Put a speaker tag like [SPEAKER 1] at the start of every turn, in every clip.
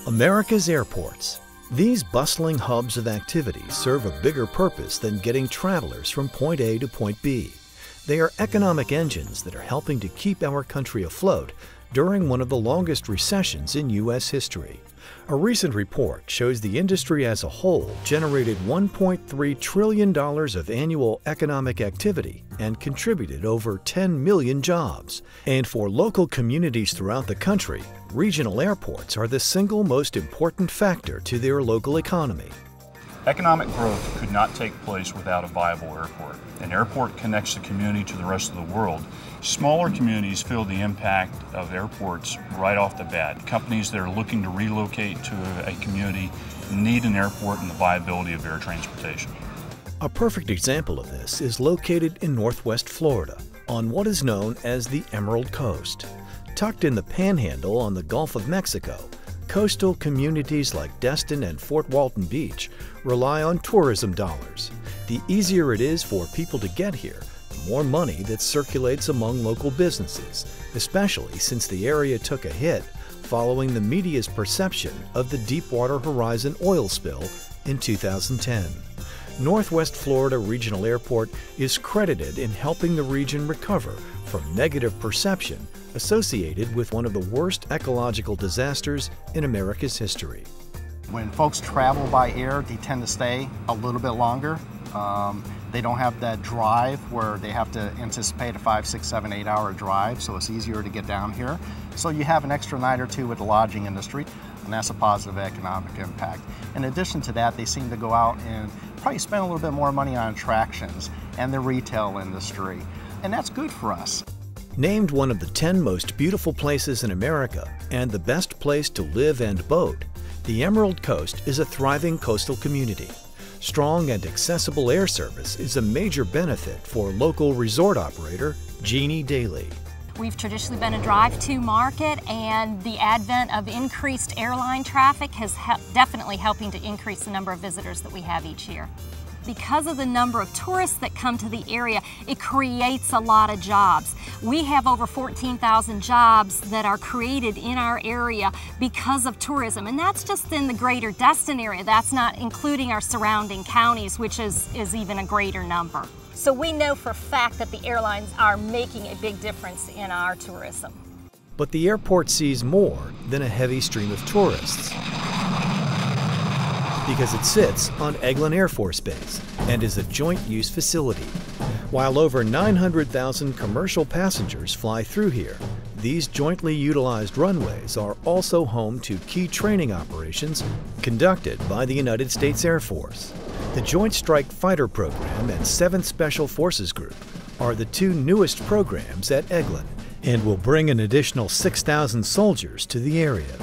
[SPEAKER 1] America's airports. These bustling hubs of activity serve a bigger purpose than getting travelers from point A to point B. They are economic engines that are helping to keep our country afloat during one of the longest recessions in U.S. history. A recent report shows the industry as a whole generated $1.3 trillion of annual economic activity and contributed over 10 million jobs. And for local communities throughout the country, regional airports are the single most important factor to their local economy.
[SPEAKER 2] Economic growth could not take place without a viable airport. An airport connects the community to the rest of the world. Smaller communities feel the impact of airports right off the bat. Companies that are looking to relocate to a community need an airport and the viability of air transportation.
[SPEAKER 1] A perfect example of this is located in Northwest Florida, on what is known as the Emerald Coast. Tucked in the Panhandle on the Gulf of Mexico, coastal communities like Destin and Fort Walton Beach rely on tourism dollars. The easier it is for people to get here, the more money that circulates among local businesses, especially since the area took a hit following the media's perception of the Deepwater Horizon oil spill in 2010. Northwest Florida Regional Airport is credited in helping the region recover from negative perception associated with one of the worst ecological disasters in America's history.
[SPEAKER 3] When folks travel by air, they tend to stay a little bit longer. They don't have that drive where they have to anticipate a 5, 6, 7, 8 hour drive, so it's easier to get down here. So you have an extra night or two with the lodging industry, and that's a positive economic impact. In addition to that, they seem to go out and probably spend a little bit more money on attractions and the retail industry, and that's good for us.
[SPEAKER 1] Named one of the 10 most beautiful places in America and the best place to live and boat, the Emerald Coast is a thriving coastal community. Strong and accessible air service is a major benefit for local resort operator Jeannie Daly.
[SPEAKER 4] We've traditionally been a drive-to market, and the advent of increased airline traffic has definitely helping to increase the number of visitors that we have each year. Because of the number of tourists that come to the area, it creates a lot of jobs. We have over 14,000 jobs that are created in our area because of tourism, and that's just in the greater Destin area. That's not including our surrounding counties, which is even a greater number. So we know for a fact that the airlines are making a big difference in our tourism.
[SPEAKER 1] But the airport sees more than a heavy stream of tourists, because it sits on Eglin Air Force Base and is a joint-use facility. While over 900,000 commercial passengers fly through here, these jointly utilized runways are also home to key training operations conducted by the United States Air Force. The Joint Strike Fighter Program and 7th Special Forces Group are the two newest programs at Eglin and will bring an additional 6,000 soldiers to the area.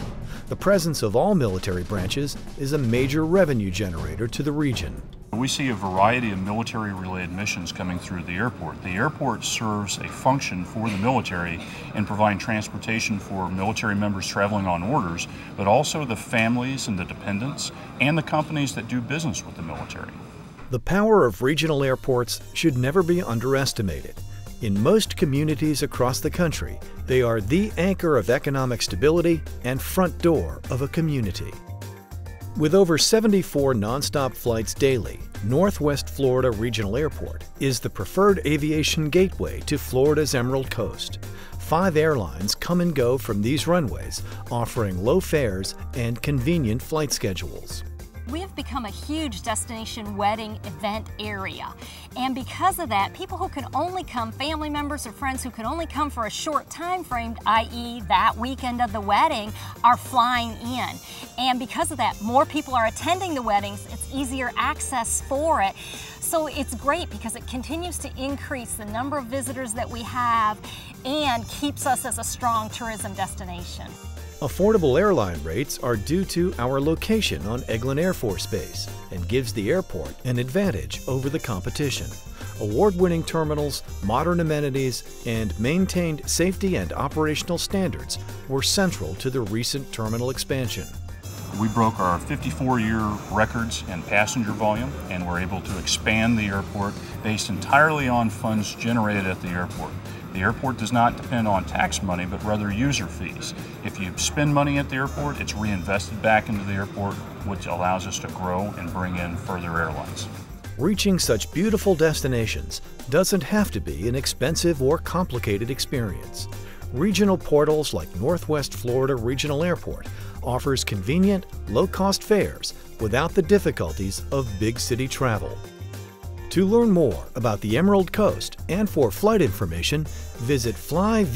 [SPEAKER 1] The presence of all military branches is a major revenue generator to the region.
[SPEAKER 2] We see a variety of military-related missions coming through the airport. The airport serves a function for the military in providing transportation for military members traveling on orders, but also the families and the dependents and the companies that do business with the military.
[SPEAKER 1] The power of regional airports should never be underestimated. In most communities across the country, they are the anchor of economic stability and front door of a community. With over 74 nonstop flights daily, Northwest Florida Regional Airport is the preferred aviation gateway to Florida's Emerald Coast. 5 airlines come and go from these runways, offering low fares and convenient flight schedules.
[SPEAKER 4] We have become a huge destination wedding event area, and because of that, people who can only come, family members or friends who can only come for a short time frame, i.e. that weekend of the wedding, are flying in. And because of that, more people are attending the weddings, it's easier access for it. So it's great because it continues to increase the number of visitors that we have and keeps us as a strong tourism destination.
[SPEAKER 1] Affordable airline rates are due to our location on Eglin Air Force Base and gives the airport an advantage over the competition. Award-winning terminals, modern amenities, and maintained safety and operational standards were central to the recent terminal expansion.
[SPEAKER 2] We broke our 54-year records in passenger volume, and were able to expand the airport based entirely on funds generated at the airport. The airport does not depend on tax money, but rather user fees. If you spend money at the airport, it's reinvested back into the airport, which allows us to grow and bring in further airlines.
[SPEAKER 1] Reaching such beautiful destinations doesn't have to be an expensive or complicated experience. Regional portals like Northwest Florida Regional Airport offers convenient, low-cost fares without the difficulties of big city travel. To learn more about the Emerald Coast and for flight information, visit flyvps.com.